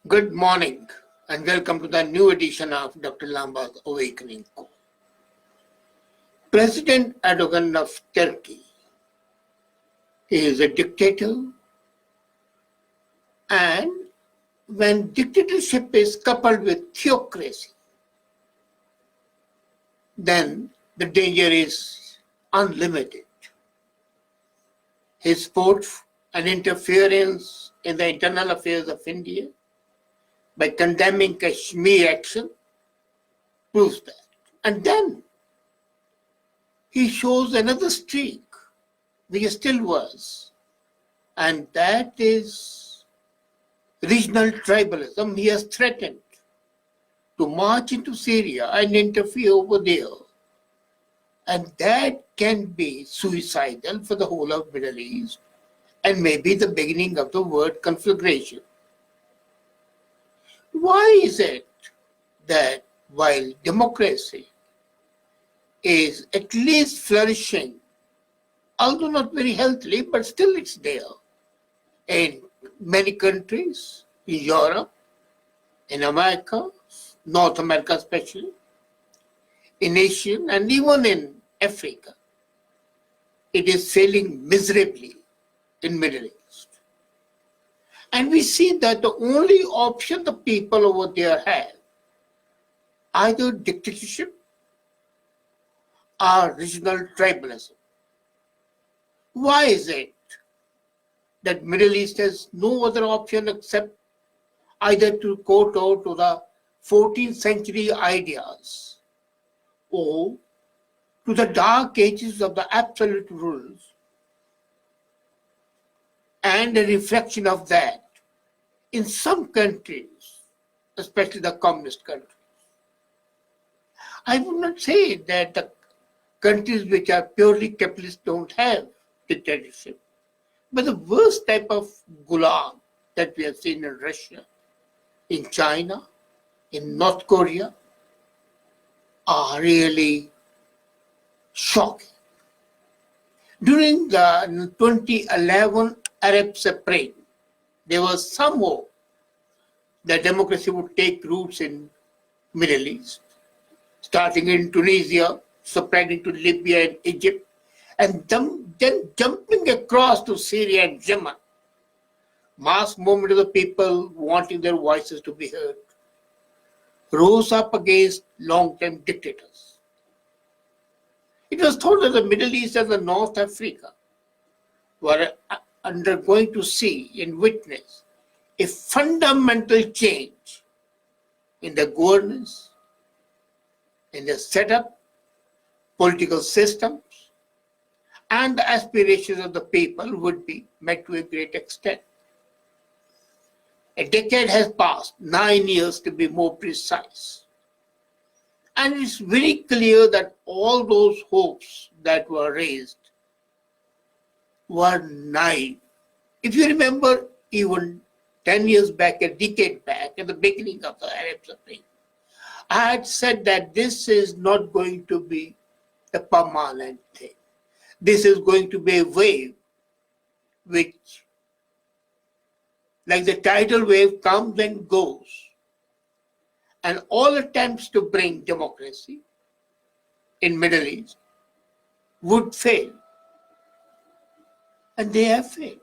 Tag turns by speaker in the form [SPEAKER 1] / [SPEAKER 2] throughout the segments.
[SPEAKER 1] Good morning and welcome to the new edition of Dr. Lamba's Awakening Call. President Erdogan of Turkey is a dictator, and when dictatorship is coupled with theocracy, then the danger is unlimited. His support and interference in the internal affairs of India by condemning Kashmir action proves that. And then he shows another streak, which still was, and that is regional tribalism. He has threatened to march into Syria and interfere over there. And that can be suicidal for the whole of Middle East and maybe the beginning of the world conflagration. Why is it that while democracy is at least flourishing, although not very healthily, but still it's there in many countries, in Europe, in America, North America especially, in Asia, and even in Africa, it is failing miserably in Middle East. And we see that the only option the people over there have, either dictatorship or regional tribalism. Why is it that Middle East has no other option except either to kowtow to the 14th century ideas or to the dark ages of the absolute rules, and a reflection of that in some countries, especially the communist countries? I would not say that the countries which are purely capitalist don't have dictatorship, but the worst type of gulag that we have seen in Russia, in China, in North Korea, are really shocking. During the 2011 Arab Spring, there was some hope that democracy would take roots in Middle East, starting in Tunisia, spreading to Libya and Egypt, and then jumping across to Syria and Yemen. Mass movement of the people wanting their voices to be heard rose up against long-term dictators. It was thought that the Middle East and the North Africa were undergoing to see and witness a fundamental change in the governance, in the setup, political systems, and the aspirations of the people would be met to a great extent. A decade has passed, 9 years to be more precise. And it's very clear that all those hopes that were raised were naive. If you remember, even 10 years back, a decade back, at the beginning of the Arab Spring, I had said that this is not going to be a permanent thing. This is going to be a wave which, like the tidal wave, comes and goes. And all attempts to bring democracy in Middle East would fail. And they have failed.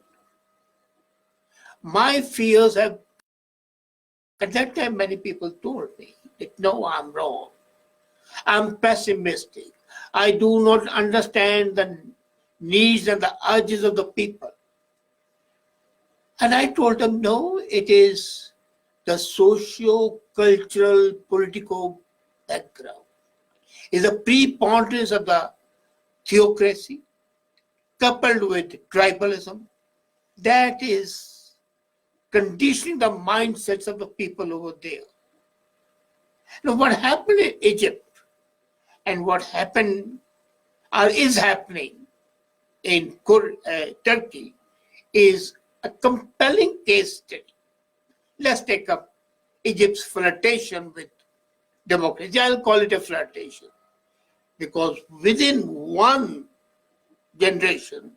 [SPEAKER 1] My fears have, at that time many people told me that no, I'm wrong. I'm pessimistic. I do not understand the needs and the urges of the people. And I told them, no, it is the socio-cultural, political background. It's a preponderance of the theocracy coupled with tribalism that is conditioning the mindsets of the people over there. Now, what happened in Egypt and what happened or is happening in Turkey is a compelling case study. Let's take up Egypt's flirtation with democracy. I'll call it a flirtation because within one generation,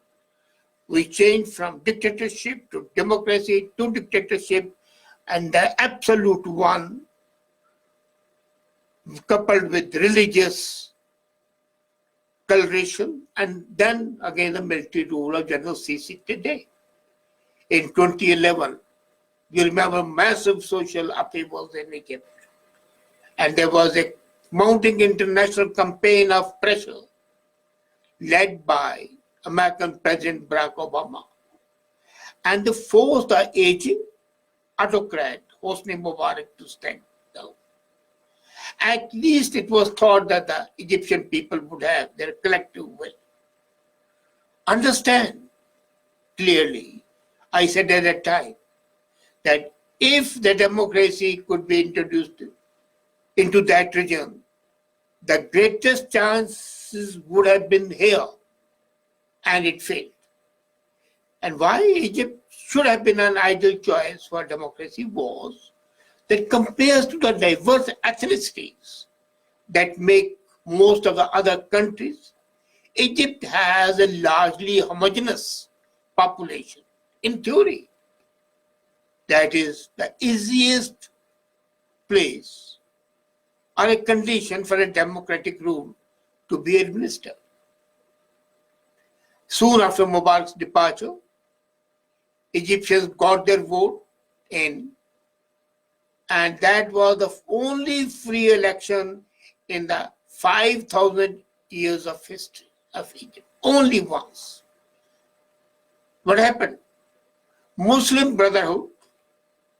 [SPEAKER 1] we changed from dictatorship to democracy to dictatorship and the absolute one coupled with religious coloration, and then again the military rule of General Sisi today. In 2011, you remember massive social upheavals in Egypt, and there was a mounting international campaign of pressure led by American President Barack Obama, and they forced the aging autocrat Hosni Mubarak to stand down. At least it was thought that the Egyptian people would have their collective will. Understand clearly, I said at that time, that if the democracy could be introduced into that region, the greatest chances would have been here, and it failed. And why Egypt should have been an ideal choice for democracy was that compared to the diverse ethnicities that make most of the other countries, Egypt has a largely homogeneous population. In theory, that is the easiest place or a condition for a democratic rule to be administered. Soon after Mubarak's departure, Egyptians got their vote in, and that was the only free election in the 5,000 years of history of Egypt. Only once. What happened? Muslim Brotherhood,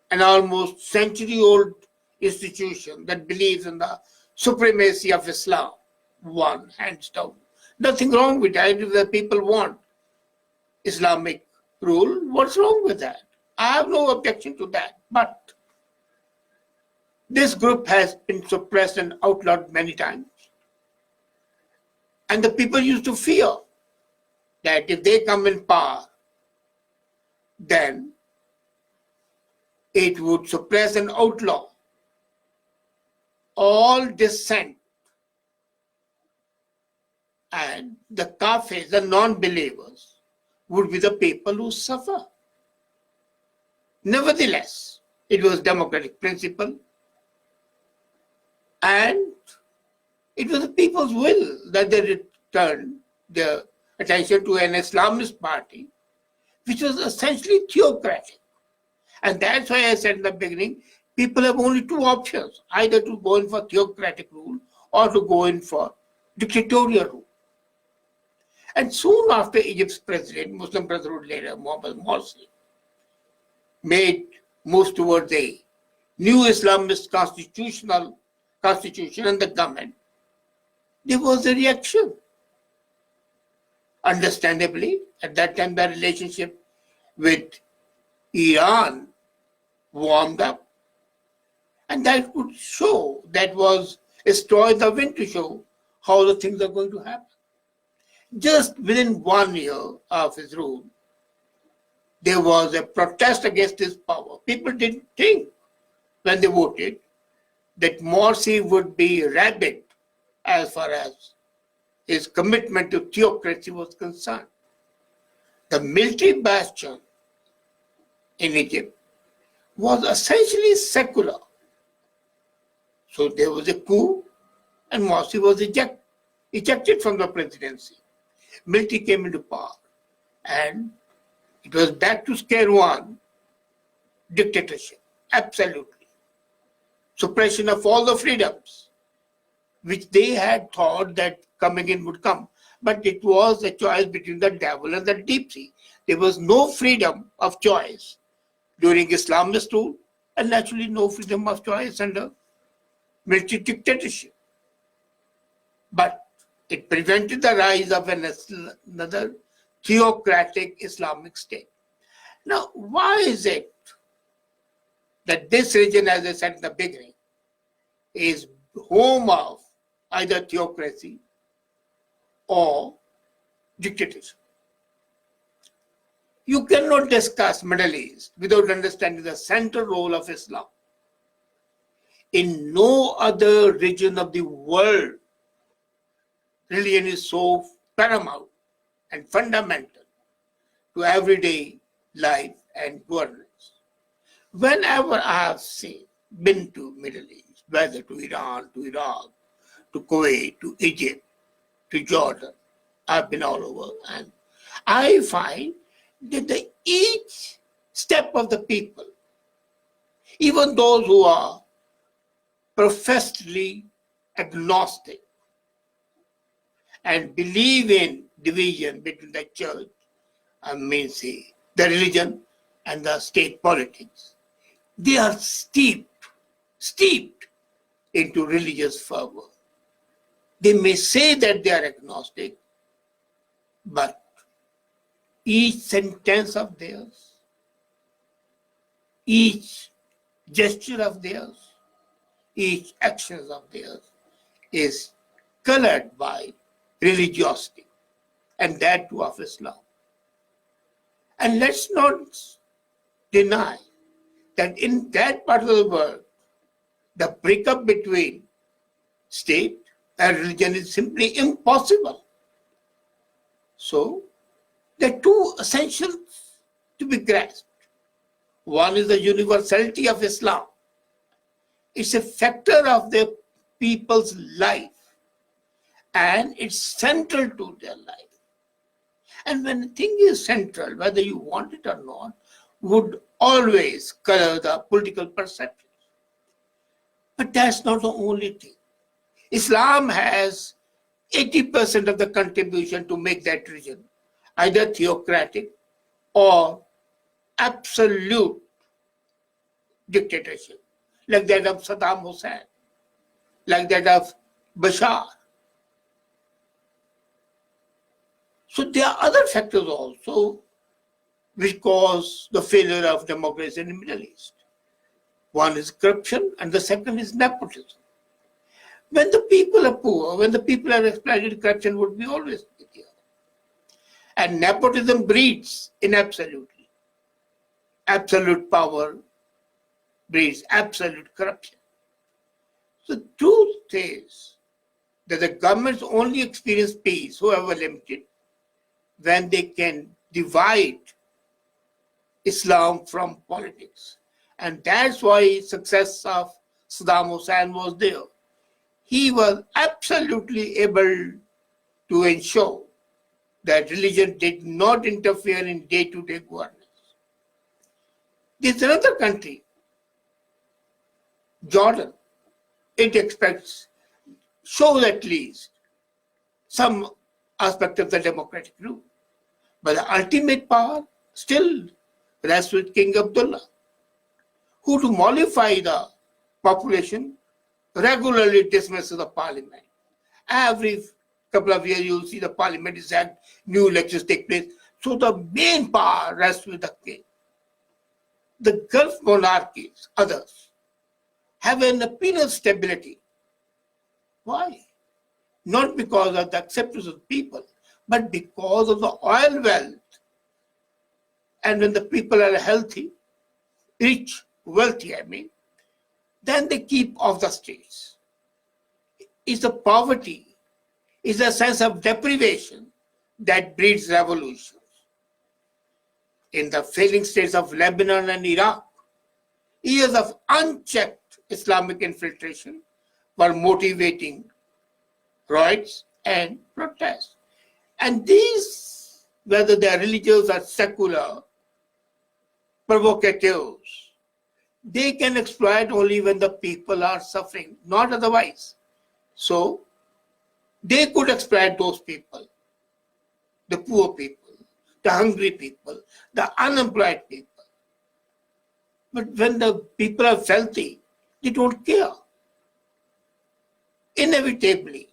[SPEAKER 1] an almost century-old institution that believes in the supremacy of Islam, won hands down. Nothing wrong with that. If the people want Islamic rule, what's wrong with that? I have no objection to that. But this group has been suppressed and outlawed many times. And the people used to fear that if they come in power, then it would suppress and outlaw all dissent, and the kafirs, the non-believers, would be the people who suffer. Nevertheless, it was democratic principle, and it was the people's will that they returned their attention to an Islamist party, which was essentially theocratic. And that's why I said in the beginning, people have only two options, either to go in for theocratic rule or to go in for dictatorial rule. And soon after Egypt's president, Muslim Brotherhood leader Mohammed Morsi, made moves towards a new Islamist constitution and the government, there was a reaction. Understandably, at that time the relationship with Iran warmed up, and that would show, that was a straw in the wind to show how the things are going to happen. Just within 1 year of his rule, there was a protest against his power. People didn't think when they voted that Morsi would be rabid as far as his commitment to theocracy was concerned. The military bastion in Egypt was essentially secular. So there was a coup and Morsi was ejected from the presidency. Military came into power and it was back to square one, dictatorship, absolutely. Suppression of all the freedoms, which they had thought that coming in would come. But it was a choice between the devil and the deep sea. There was no freedom of choice during Islamist rule, and naturally no freedom of choice under military dictatorship. But it prevented the rise of another theocratic Islamic state. Now, why is it that this region, as I said in the beginning, is home of either theocracy or dictatorship? You cannot discuss Middle East without understanding the central role of Islam. In no other region of the world, religion is so paramount and fundamental to everyday life and governance. Whenever I have been to Middle East, whether to Iran, to Iraq, to Kuwait, to Egypt, to Jordan, I've been all over, and I find that each step of the people, even those who are professedly agnostic and believe in division between the church, say, the religion and the state politics, they are steeped into religious fervor. They may say that they are agnostic, but each sentence of theirs, each gesture of theirs, each action of theirs is colored by religiosity, and that too of Islam. And let's not deny that in that part of the world, the breakup between state and religion is simply impossible. So, there are two essentials to be grasped. One is the universality of Islam. It's a factor of the people's life, and it's central to their life. And when a thing is central, whether you want it or not, would always color the political perceptions. But that's not the only thing. Islam has 80% of the contribution to make that region either theocratic or absolute dictatorship, like that of Saddam Hussein, like that of Bashar. So there are other factors also which cause the failure of democracy in the Middle East. One is corruption and the second is nepotism. When the people are poor, when the people are exploited, corruption would be always there. And nepotism breeds inabsolutely. Absolute power breeds absolute corruption. So the truth is that the governments only experience peace, however limited, when they can divide Islam from politics. And that's why success of Saddam Hussein was there. He was absolutely able to ensure that religion did not interfere in day-to-day governance. There's another country, Jordan. It shows at least some aspect of the democratic rule. But the ultimate power still rests with King Abdullah, who, to mollify the population, regularly dismisses the parliament. Every couple of years, you'll see the parliament is sacked, new elections take place. So the main power rests with the king. The Gulf monarchies, others, have an appeal of stability. Why? Not because of the acceptance of people, but because of the oil wealth. And when the people are healthy, rich, wealthy, then they keep off the streets. It's the poverty, it's a sense of deprivation that breeds revolutions. In the failing states of Lebanon and Iraq, years of unchecked Islamic infiltration were motivating riots and protests. And these, whether they are religious or secular, provocateurs, they can exploit only when the people are suffering, not otherwise. So, they could exploit those people, the poor people, the hungry people, the unemployed people. But when the people are wealthy, they don't care. Inevitably,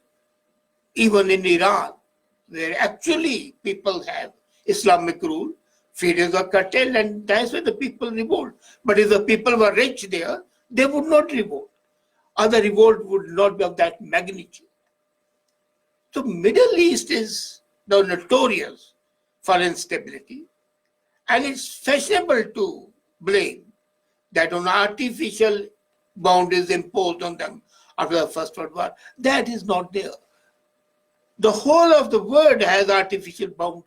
[SPEAKER 1] even in Iran, where actually people have Islamic rule, freedoms are curtailed, and that's why the people revolt. But if the people were rich there, they would not revolt. Or the revolt would not be of that magnitude. So Middle East is now notorious for instability, and it's fashionable to blame that on artificial boundaries imposed on them after the First World War. That is not there. The whole of the world has artificial boundaries.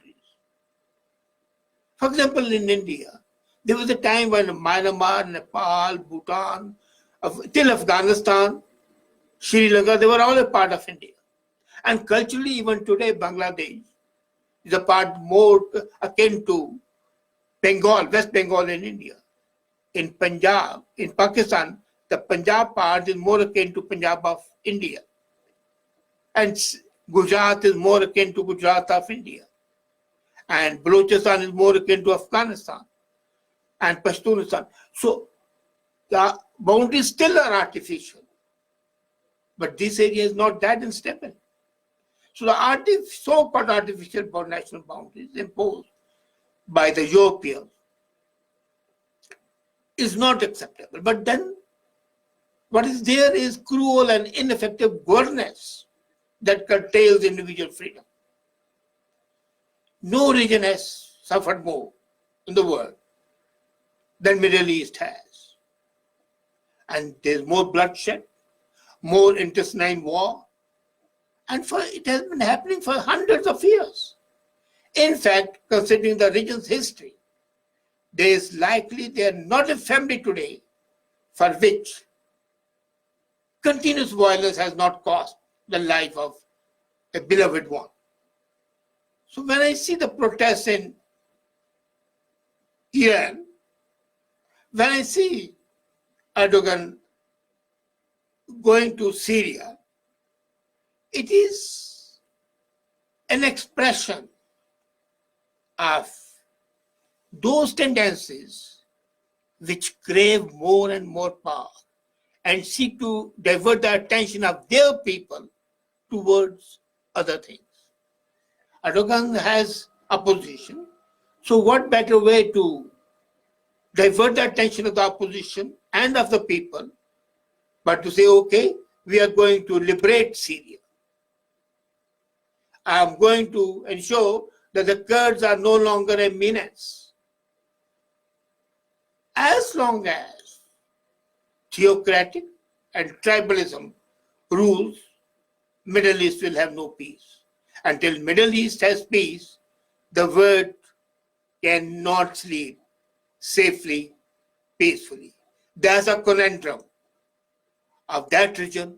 [SPEAKER 1] For example, in India, There was a time when Myanmar, Nepal, Bhutan, till Afghanistan, Sri Lanka, they were all a part of India. And culturally, even today, Bangladesh is a part more akin to Bengal, West Bengal in India. In Punjab, in Pakistan, the Punjab part is more akin to Punjab of India. And Gujarat is more akin to Gujarat of India. And Balochistan is more akin to Afghanistan and Pashtunistan. So the boundaries still are artificial. But this area is not that unstable. So the so-called artificial national boundaries imposed by the Europeans is not acceptable. But then what is there is cruel and ineffective governance that curtails individual freedom. No region has suffered more in the world than Middle East has. And there's more bloodshed, more intestine war, and it has been happening for hundreds of years. In fact, considering the region's history, there are not a family today for which continuous violence has not cost the life of a beloved one. So when I see the protests in Iran, when I see Erdogan going to Syria, it is an expression of those tendencies which crave more and more power and seek to divert the attention of their people towards other things. Erdogan has opposition, so what better way to divert the attention of the opposition and of the people but to say, okay, we are going to liberate Syria. I am going to ensure that the Kurds are no longer a menace. As long as theocratic and tribalism rules, Middle East will have no peace. Until Middle East has peace, the world cannot sleep safely, peacefully. There's a conundrum of that region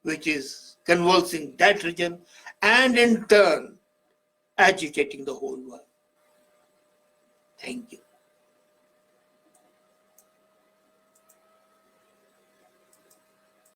[SPEAKER 1] which is convulsing that region and in turn agitating the whole world. Thank you.